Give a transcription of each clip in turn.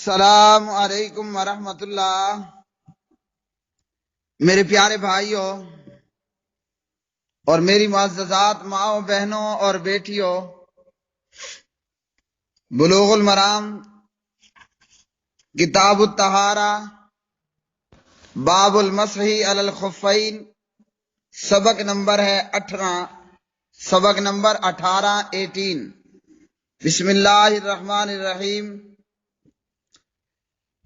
السلام علیکم ورحمۃ اللہ۔ میرے پیارے بھائیوں اور میری معززات ماؤں بہنوں اور بیٹیوں، بلوغ المرام کتاب الطہارہ باب المسح علی الخفین، سبق نمبر ہے 18 بسم اللہ الرحمن الرحیم۔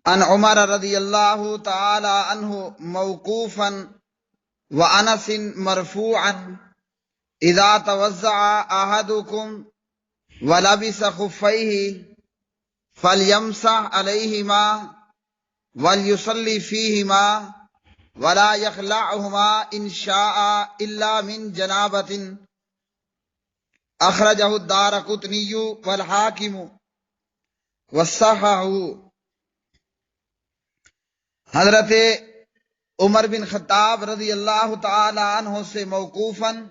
ان عمر رضی اللہ تعالی عنہ موقوفا وانس مرفوعا اذا توضع احدکم ولبس خفیہ فلیمسح علیہما ولیصلی فیہما ولا یخلعہما ان شاء الا من جنابۃ، اخرجہ الدارقطنی والحاکم وصححہ۔ حضرت عمر بن خطاب رضی اللہ تعالی عنہ سے موقوفاً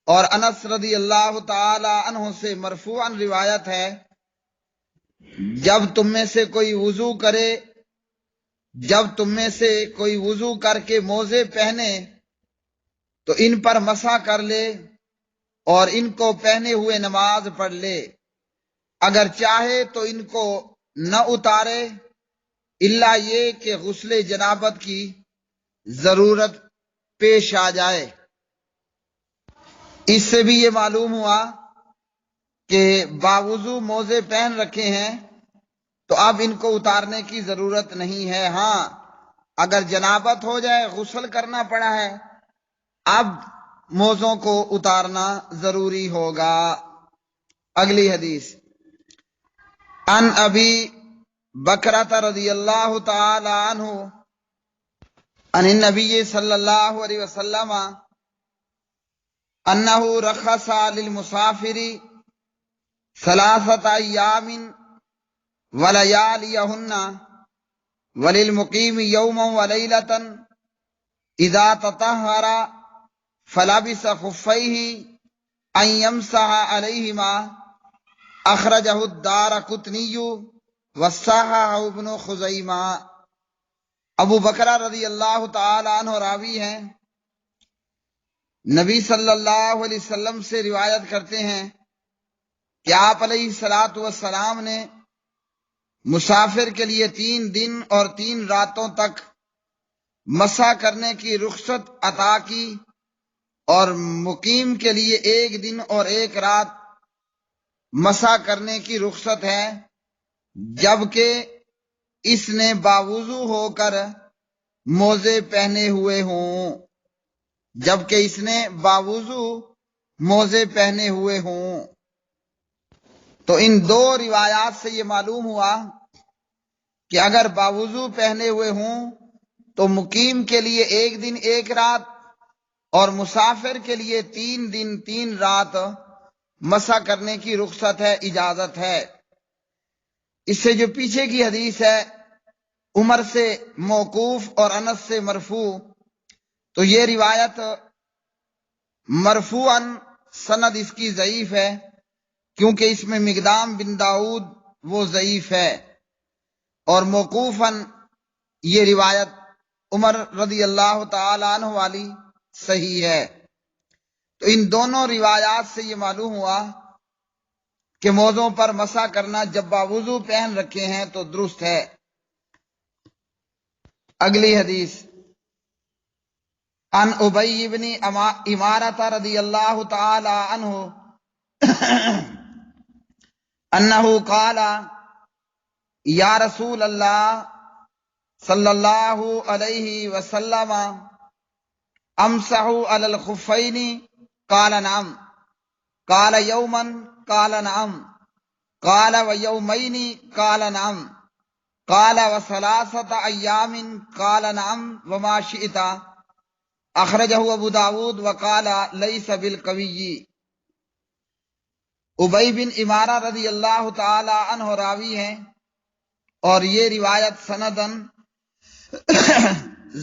اور انس رضی اللہ تعالی عنہ سے مرفوعاً روایت ہے، جب تم میں سے کوئی وضو کر کے موزے پہنے تو ان پر مسح کر لے اور ان کو پہنے ہوئے نماز پڑھ لے، اگر چاہے تو ان کو نہ اتارے الا یہ کہ غسل جنابت کی ضرورت پیش آ جائے۔ اس سے بھی یہ معلوم ہوا کہ باوضو موزے پہن رکھے ہیں تو اب ان کو اتارنے کی ضرورت نہیں ہے۔ ہاں، اگر جنابت ہو جائے، غسل کرنا پڑا ہے، اب موزوں کو اتارنا ضروری ہوگا۔ اگلی حدیث، ان ابی بکرۃ رضی اللہ تعالی عنہ عن النبی صلی اللہ علیہ وسلم انہ رخص للمسافر ثلاثۃ ایام ولیالیہن وللمقیم یوما ولیلۃ اذا تطہر فلبس خفیہ ان یمسح علیہما، اخرجہ الدارقطنی وصححہ ابن خزیمہ۔ ابو بکرہ رضی اللہ تعالی عنہ راوی ہیں، نبی صلی اللہ علیہ وسلم سے روایت کرتے ہیں کہ آپ علیہ الصلاۃ والسلام نے مسافر کے لیے 3 دن اور 3 راتوں تک مسح کرنے کی رخصت عطا کی، اور مقیم کے لیے 1 دن اور 1 رات مسح کرنے کی رخصت ہے، جبکہ اس نے باوضو ہو کر موزے پہنے ہوئے ہوں۔ تو ان 2 روایات سے یہ معلوم ہوا کہ اگر باوضو پہنے ہوئے ہوں تو مقیم کے لیے 1 دن 1 رات اور مسافر کے لیے 3 دن 3 رات مسح کرنے کی رخصت ہے، اجازت ہے۔ اس سے جو پیچھے کی حدیث ہے عمر سے موقوف اور انس سے مرفوع، تو یہ روایت مرفوعاً سند اس کی ضعیف ہے، کیونکہ اس میں مقدام بن داؤد وہ ضعیف ہے، اور موقوفاً یہ روایت عمر رضی اللہ تعالی عنہ والی صحیح ہے۔ تو ان دونوں روایات سے یہ معلوم ہوا کہ موزوں پر مسح کرنا جب باوضو پہن رکھے ہیں تو درست ہے۔ اگلی حدیث، ان ابی بن عمارۃ رضی اللہ تعالی عنہ انہ قال یا رسول اللہ صلی اللہ علیہ وسلم امسح علی الخفین، قال نعم، قال یوما، قال نعم، قال ویومین، قال نعم، قال وثلاثۃ ایام، قال نعم وما شئت، اخرجہ ابو داود وقال لیس بالقوی۔ ابی بن عمارہ رضی اللہ تعالی عنہ راوی ہیں، اور یہ روایت سندن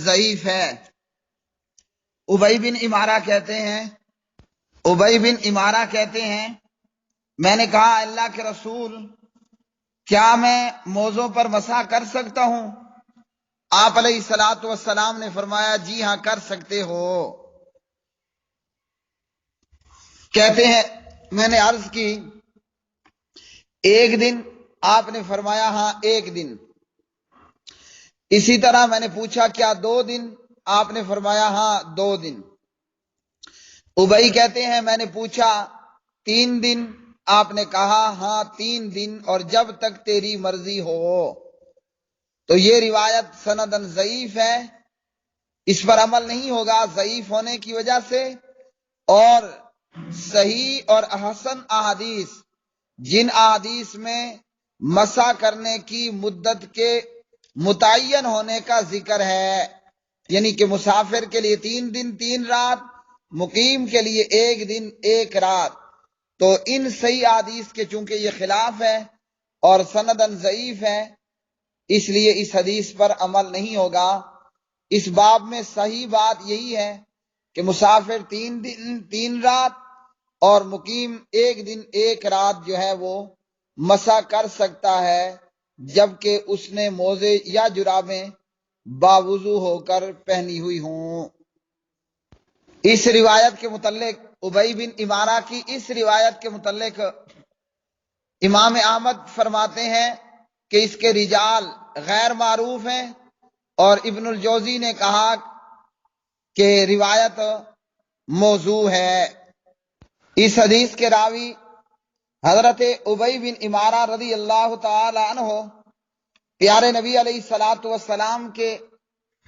ضعیف ہے۔ ابی بن عمارہ کہتے ہیں میں نے کہا اللہ کے رسول کیا میں موزوں پر مسح کر سکتا ہوں؟ آپ علیہ الصلوۃ والسلام نے فرمایا جی ہاں کر سکتے ہو۔ کہتے ہیں میں نے عرض کی ایک دن؟ آپ نے فرمایا ہاں ایک دن۔ اسی طرح میں نے پوچھا کیا 2 دن؟ آپ نے فرمایا ہاں 2 دن۔ ابئی کہتے ہیں میں نے پوچھا 3 دن؟ آپ نے کہا ہاں 3 دن، اور جب تک تیری مرضی ہو۔ تو یہ روایت سندن ضعیف ہے، اس پر عمل نہیں ہوگا ضعیف ہونے کی وجہ سے، اور صحیح اور حسن احادیث جن احادیث میں مسح کرنے کی مدت کے متعین ہونے کا ذکر ہے، یعنی کہ مسافر کے لیے 3 دن 3 رات، مقیم کے لیے 1 دن 1 رات، تو ان صحیح احادیث کے چونکہ یہ خلاف ہے اور سندن ضعیف ہے، اس لیے اس حدیث پر عمل نہیں ہوگا۔ اس باب میں صحیح بات یہی ہے کہ مسافر 3 دن 3 رات اور مقیم 1 دن 1 رات جو ہے وہ مسح کر سکتا ہے، جبکہ اس نے موزے یا جرابیں باوضو ہو کر پہنی ہوئی ہوں۔ اس روایت کے متعلق ابی بن امارہ کی اس روایت کے متعلق امام احمد فرماتے ہیں کہ اس کے رجال غیر معروف ہیں، اور ابن الجوزی نے کہا کہ روایت موضوع ہے۔ اس حدیث کے راوی حضرت ابی بن امارہ رضی اللہ تعالی عنہ پیارے نبی علیہ الصلوۃ والسلام کے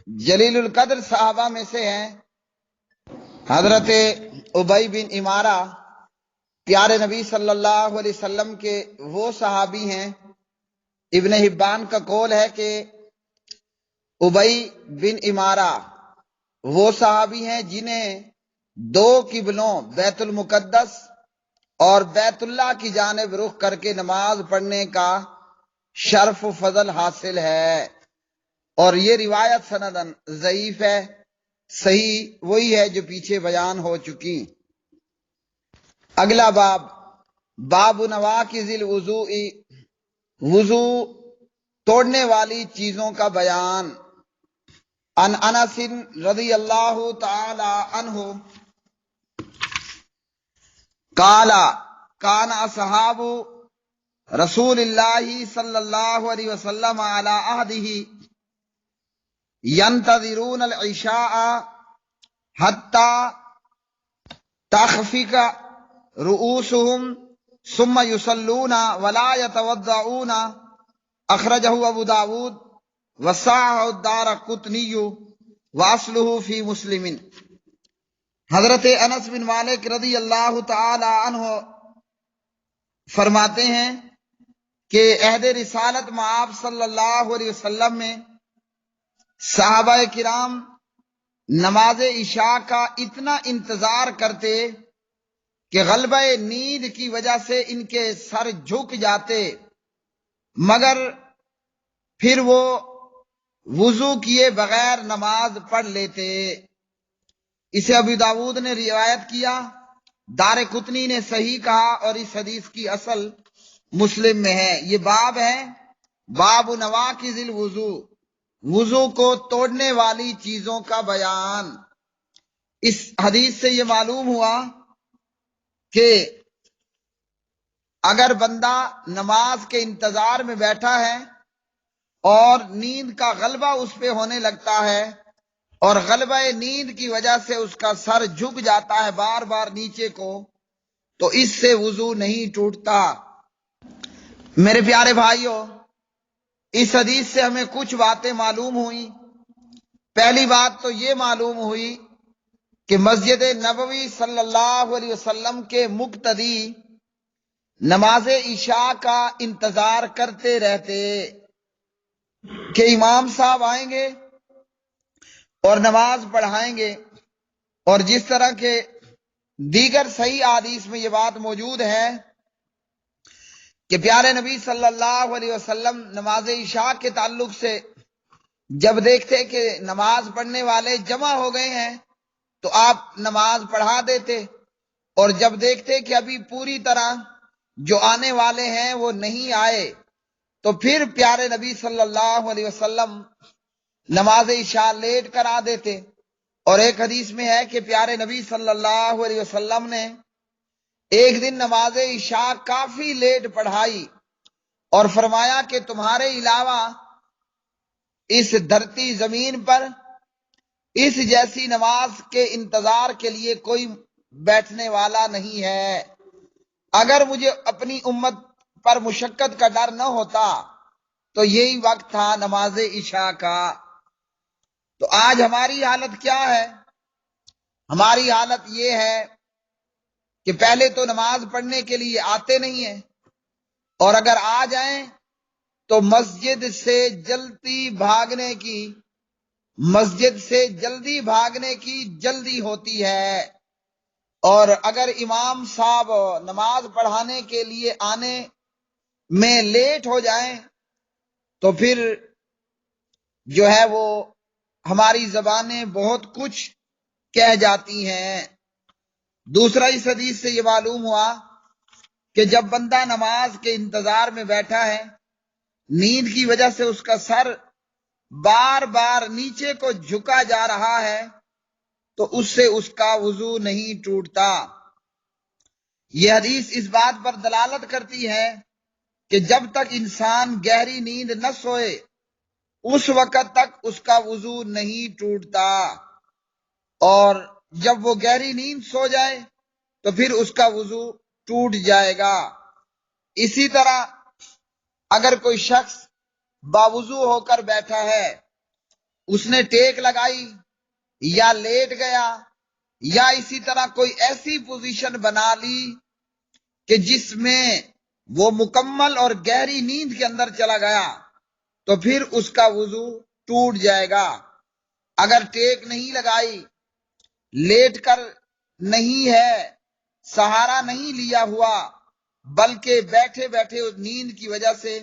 جلیل القدر صحابہ میں سے ہیں۔ حضرت ابی بن امارہ پیارے نبی صلی اللہ علیہ وسلم کے وہ صحابی ہیں، ابن حبان کا قول ہے کہ ابی بن امارہ وہ صحابی ہیں جنہیں 2 قبلوں بیت المقدس اور بیت اللہ کی جانب رخ کر کے نماز پڑھنے کا شرف و فضل حاصل ہے، اور یہ روایت سندن ضعیف ہے، صحیح وہی ہے جو پیچھے بیان ہو چکی۔ اگلا باب، باب نواقض الوضوء، وضو توڑنے والی چیزوں کا بیان۔ ان انس رضی اللہ تعالی عنہ قال کان اصحاب رسول اللہ صلی اللہ علیہ وسلم علی عہدہ ينتظرون العشاء حتى تخفق رؤوسهم ثم يصلون ولا يتوضؤون، اخرجہ ابو داود وصححہ الدارقطنی واصلہ فی مسلم۔ حضرت انس بن مالک رضی اللہ تعالی عنہ فرماتے ہیں کہ عہد رسالت مآب صلی اللہ علیہ وسلم میں صحابہ کرام نماز عشاء کا اتنا انتظار کرتے کہ غلبہ نیند کی وجہ سے ان کے سر جھک جاتے، مگر پھر وہ وضو کیے بغیر نماز پڑھ لیتے۔ اسے ابو داود نے روایت کیا، دارقطنی نے صحیح کہا، اور اس حدیث کی اصل مسلم میں ہے۔ یہ باب ہے باب نواقض الوضوء، وضو کو توڑنے والی چیزوں کا بیان۔ اس حدیث سے یہ معلوم ہوا کہ اگر بندہ نماز کے انتظار میں بیٹھا ہے اور نیند کا غلبہ اس پہ ہونے لگتا ہے، اور غلبہ نیند کی وجہ سے اس کا سر جھک جاتا ہے بار بار نیچے کو، تو اس سے وضو نہیں ٹوٹتا۔ میرے پیارے بھائیوں، اس حدیث سے ہمیں کچھ باتیں معلوم ہوئیں۔ پہلی بات تو یہ معلوم ہوئی کہ مسجد نبوی صلی اللہ علیہ وسلم کے مقتدی نماز عشاء کا انتظار کرتے رہتے کہ امام صاحب آئیں گے اور نماز پڑھائیں گے، اور جس طرح کے دیگر صحیح احادیث میں یہ بات موجود ہے کہ پیارے نبی صلی اللہ علیہ وسلم نماز عشاء کے تعلق سے جب دیکھتے کہ نماز پڑھنے والے جمع ہو گئے ہیں تو آپ نماز پڑھا دیتے، اور جب دیکھتے کہ ابھی پوری طرح جو آنے والے ہیں وہ نہیں آئے تو پھر پیارے نبی صلی اللہ علیہ وسلم نماز عشاء لیٹ کرا دیتے. اور ایک حدیث میں ہے کہ پیارے نبی صلی اللہ علیہ وسلم نے ایک دن نماز عشاء کافی لیٹ پڑھائی اور فرمایا کہ تمہارے علاوہ اس دھرتی زمین پر اس جیسی نماز کے انتظار کے لیے کوئی بیٹھنے والا نہیں ہے. اگر مجھے اپنی امت پر مشقت کا ڈر نہ ہوتا تو یہی وقت تھا نماز عشاء کا. تو آج ہماری حالت کیا ہے؟ ہماری حالت یہ ہے کہ پہلے تو نماز پڑھنے کے لیے آتے نہیں ہیں، اور اگر آ جائیں تو مسجد سے جلدی بھاگنے کی جلدی ہوتی ہے. اور اگر امام صاحب نماز پڑھانے کے لیے آنے میں لیٹ ہو جائیں تو پھر جو ہے وہ ہماری زبانیں بہت کچھ کہہ جاتی ہیں. دوسرا اس حدیث سے یہ معلوم ہوا کہ جب بندہ نماز کے انتظار میں بیٹھا ہے، نیند کی وجہ سے اس کا سر بار بار نیچے کو جھکا جا رہا ہے تو اس سے اس کا وضو نہیں ٹوٹتا. یہ حدیث اس بات پر دلالت کرتی ہے کہ جب تک انسان گہری نیند نہ سوئے اس وقت تک اس کا وضو نہیں ٹوٹتا، اور جب وہ گہری نیند سو جائے تو پھر اس کا وضو ٹوٹ جائے گا. اسی طرح اگر کوئی شخص باوضو ہو کر بیٹھا ہے، اس نے ٹیک لگائی یا لیٹ گیا یا اسی طرح کوئی ایسی پوزیشن بنا لی کہ جس میں وہ مکمل اور گہری نیند کے اندر چلا گیا تو پھر اس کا وضو ٹوٹ جائے گا. اگر ٹیک نہیں لگائی، لیٹ کر نہیں ہے، سہارا نہیں لیا ہوا، بلکہ بیٹھے بیٹھے نیند کی وجہ سے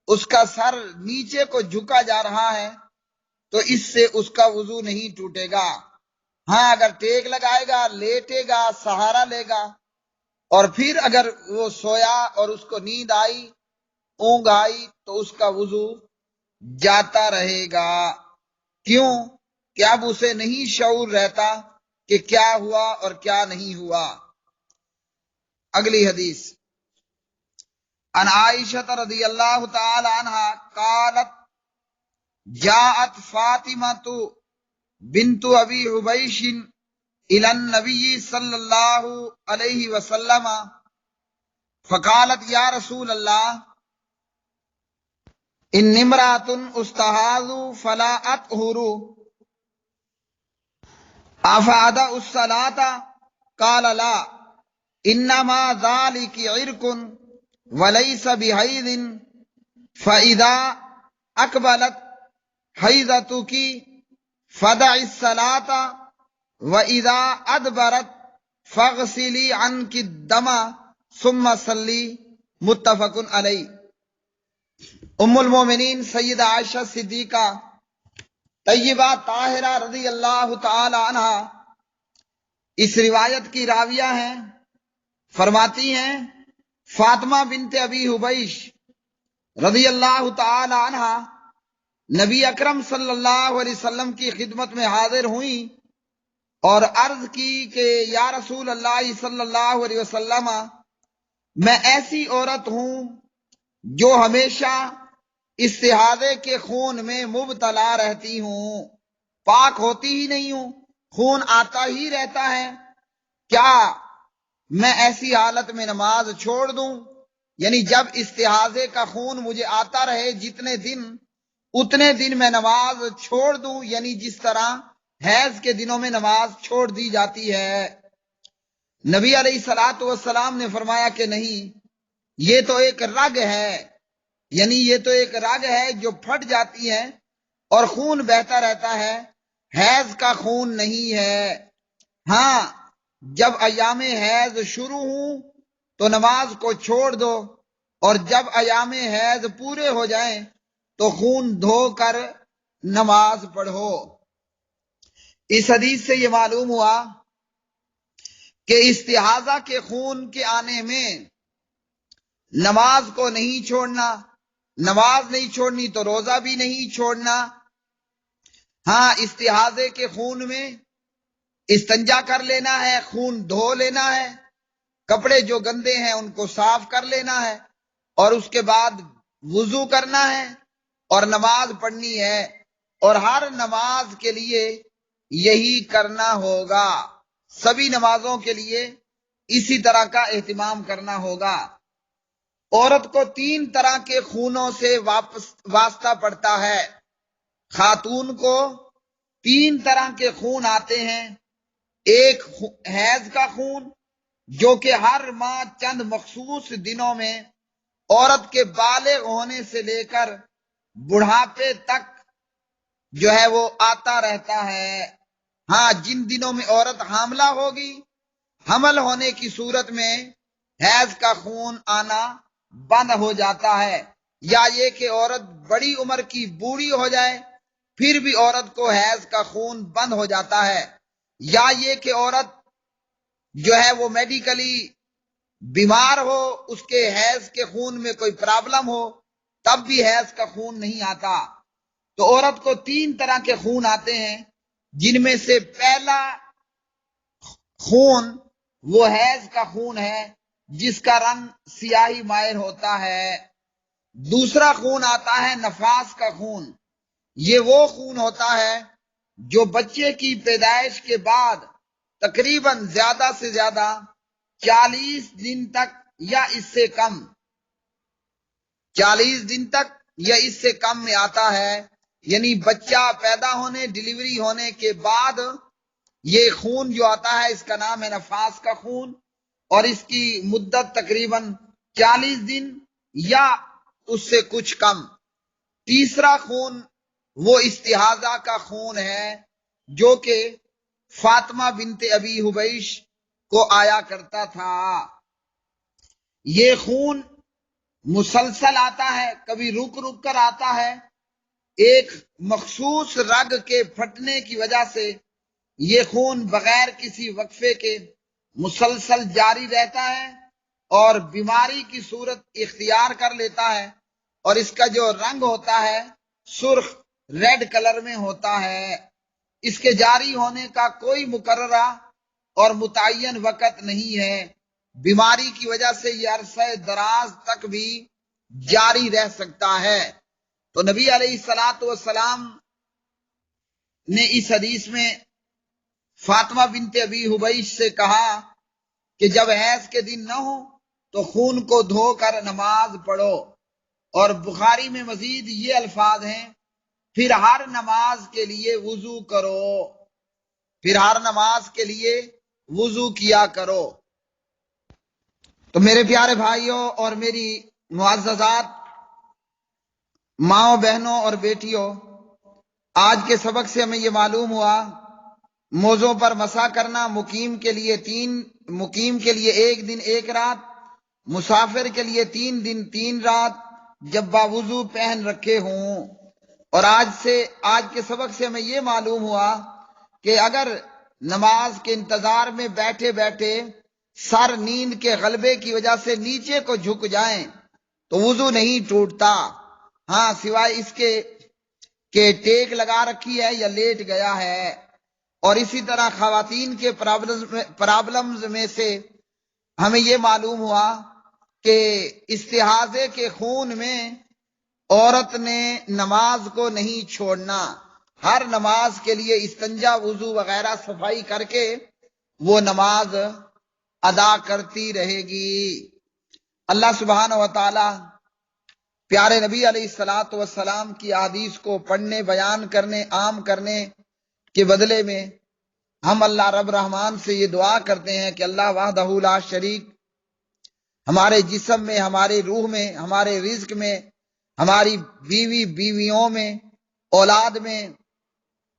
اس کا سر نیچے کو جھکا جا رہا ہے تو اس سے اس کا وضو نہیں ٹوٹے گا. ہاں اگر ٹیک لگائے گا، لیٹے گا، سہارا لے گا، اور پھر اگر وہ سویا اور اس کو نیند آئی، اونگ آئی، تو اس کا وضو جاتا رہے گا. کیوں کہ اب اسے نہیں شعور رہتا کہ کیا ہوا اور کیا نہیں ہوا. اگلی حدیث عن عائشہ رضی اللہ تعالی عنہا قالت جاءت فاطمہ بنت ابی حبیش الى النبی صلی اللہ علیہ وسلم فقالت یا رسول اللہ ان امرأۃ استحاض فلا اطہر افادع الصلاۃ قال لا انما ذلك عرق وليس بحیض فاذا اقبلت حیضتک فدع الصلاۃ واذا ادبرت فاغسلی عنک الدم ثم صلی. متفق علیہ. ام المومنین سیدہ عائشہ صدیقہ طیبہ طاہرہ رضی اللہ تعالی عنہ اس روایت کی راویہ ہیں. فرماتی ہیں فاطمہ بنت ابی حبیش رضی اللہ تعالی عنہ نبی اکرم صلی اللہ علیہ وسلم کی خدمت میں حاضر ہوئیں اور عرض کی کہ یا رسول اللہ صلی اللہ علیہ وسلم میں ایسی عورت ہوں جو ہمیشہ استحاضے کے خون میں مبتلا رہتی ہوں، پاک ہوتی ہی نہیں ہوں، خون آتا ہی رہتا ہے. کیا میں ایسی حالت میں نماز چھوڑ دوں؟ یعنی جب استحاضے کا خون مجھے آتا رہے جتنے دن، اتنے دن میں نماز چھوڑ دوں؟ یعنی جس طرح حیض کے دنوں میں نماز چھوڑ دی جاتی ہے. نبی علیہ الصلوۃ والسلام نے فرمایا کہ نہیں، یہ تو ایک رگ ہے، یعنی یہ تو ایک رگ ہے جو پھٹ جاتی ہے اور خون بہتا رہتا ہے، حیض کا خون نہیں ہے. ہاں جب ایام حیض شروع ہوں تو نماز کو چھوڑ دو، اور جب ایام حیض پورے ہو جائیں تو خون دھو کر نماز پڑھو. اس حدیث سے یہ معلوم ہوا کہ استحاضہ کے خون کے آنے میں نماز کو نہیں چھوڑنا، نماز نہیں چھوڑنی تو روزہ بھی نہیں چھوڑنا۔ ہاں، استحاضے کے خون میں استنجا کر لینا ہے، خون دھو لینا ہے، کپڑے جو گندے ہیں ان کو صاف کر لینا ہے، اور اس کے بعد وضو کرنا ہے اور نماز پڑھنی ہے، اور ہر نماز کے لیے یہی کرنا ہوگا۔ سبھی نمازوں کے لیے اسی طرح کا اہتمام کرنا ہوگا۔ عورت کو 3 طرح کے خونوں سے واسطہ پڑتا ہے۔ خاتون کو 3 طرح کے خون آتے ہیں۔ ایک حیض کا خون، جو کہ ہر ماہ چند مخصوص دنوں میں عورت کے بالغ ہونے سے لے کر بڑھاپے تک جو ہے وہ آتا رہتا ہے۔ ہاں، جن دنوں میں عورت حاملہ ہوگی، حمل ہونے کی صورت میں حیض کا خون آنا بند ہو جاتا ہے، یا یہ کہ عورت بڑی عمر کی بوڑھی ہو جائے پھر بھی عورت کو حیض کا خون بند ہو جاتا ہے، یا یہ کہ عورت جو ہے وہ میڈیکلی بیمار ہو، اس کے حیض کے خون میں کوئی پرابلم ہو، تب بھی حیض کا خون نہیں آتا۔ تو عورت کو 3 طرح کے خون آتے ہیں، جن میں سے پہلا خون وہ حیض کا خون ہے، جس کا رنگ سیاہی مائل ہوتا ہے۔ دوسرا خون آتا ہے نفاس کا خون۔ یہ وہ خون ہوتا ہے جو بچے کی پیدائش کے بعد تقریباً زیادہ سے زیادہ 40 دن تک یا اس سے کم 40 دن تک یا اس سے کم میں آتا ہے، یعنی بچہ پیدا ہونے، ڈیلیوری ہونے کے بعد یہ خون جو آتا ہے اس کا نام ہے نفاس کا خون، اور اس کی مدت تقریباً 40 دن یا اس سے کچھ کم۔ تیسرا خون وہ استحاضہ کا خون ہے، جو کہ فاطمہ بنت ابی حبیش کو آیا کرتا تھا۔ یہ خون مسلسل آتا ہے، کبھی رک رک کر آتا ہے۔ ایک مخصوص رگ کے پھٹنے کی وجہ سے یہ خون بغیر کسی وقفے کے مسلسل جاری رہتا ہے اور بیماری کی صورت اختیار کر لیتا ہے، اور اس کا جو رنگ ہوتا ہے سرخ ریڈ کلر میں ہوتا ہے۔ اس کے جاری ہونے کا کوئی مقررہ اور متعین وقت نہیں ہے، بیماری کی وجہ سے یہ عرصہ دراز تک بھی جاری رہ سکتا ہے۔ تو نبی علیہ الصلوۃ والسلام نے اس حدیث میں فاطمہ بنت ابی حبیش سے کہا کہ جب حیض کے دن نہ ہو تو خون کو دھو کر نماز پڑھو، اور بخاری میں مزید یہ الفاظ ہیں، پھر ہر نماز کے لیے وضو کرو، پھر ہر نماز کے لیے وضو کیا کرو۔ تو میرے پیارے بھائیوں اور میری معززات ماؤں، بہنوں اور بیٹیوں، آج کے سبق سے ہمیں یہ معلوم ہوا، موزوں پر مسح کرنا مقیم کے لیے 1 دن 1 رات، مسافر کے لیے 3 دن 3 رات، جب باوضو پہن رکھے ہوں۔ اور آج کے سبق سے ہمیں یہ معلوم ہوا کہ اگر نماز کے انتظار میں بیٹھے بیٹھے سر نیند کے غلبے کی وجہ سے نیچے کو جھک جائیں تو وضو نہیں ٹوٹتا، ہاں سوائے اس کے کہ ٹیک لگا رکھی ہے یا لیٹ گیا ہے۔ اور اسی طرح خواتین کے پرابلمز میں سے ہمیں یہ معلوم ہوا کہ استحاضے کے خون میں عورت نے نماز کو نہیں چھوڑنا، ہر نماز کے لیے استنجا، وضو وغیرہ صفائی کر کے وہ نماز ادا کرتی رہے گی۔ اللہ سبحانہ و تعالی پیارے نبی علیہ الصلوۃ والسلام کی احادیث کو پڑھنے، بیان کرنے، عام کرنے کے بدلے میں ہم اللہ رب رحمان سے یہ دعا کرتے ہیں کہ اللہ وحدہ لا شریک ہمارے جسم میں، ہمارے روح میں، ہمارے رزق میں، ہماری بیویوں میں، اولاد میں،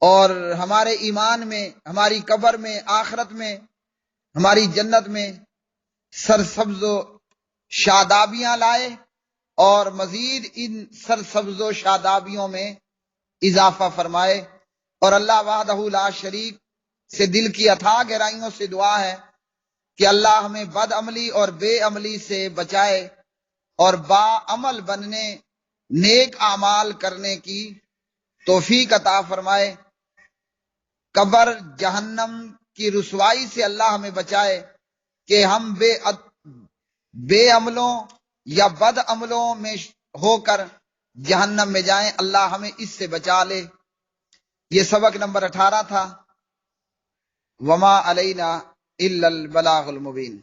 اور ہمارے ایمان میں، ہماری قبر میں، آخرت میں، ہماری جنت میں سرسبز و شادابیاں لائے، اور مزید ان سرسبز و شادابیوں میں اضافہ فرمائے۔ اور اللہ وحدہ لا شریک سے دل کی اتھاہ گہرائیوں سے دعا ہے کہ اللہ ہمیں بد عملی اور بے عملی سے بچائے اور با عمل بننے نیک اعمال کرنے کی توفیق عطا فرمائے، قبر جہنم کی رسوائی سے اللہ ہمیں بچائے کہ ہم بے عملوں یا بد عملوں میں ہو کر جہنم میں جائیں، اللہ ہمیں اس سے بچا لے۔ یہ سبق نمبر 18 تھا۔ وما علینا الا البلاغ المبین۔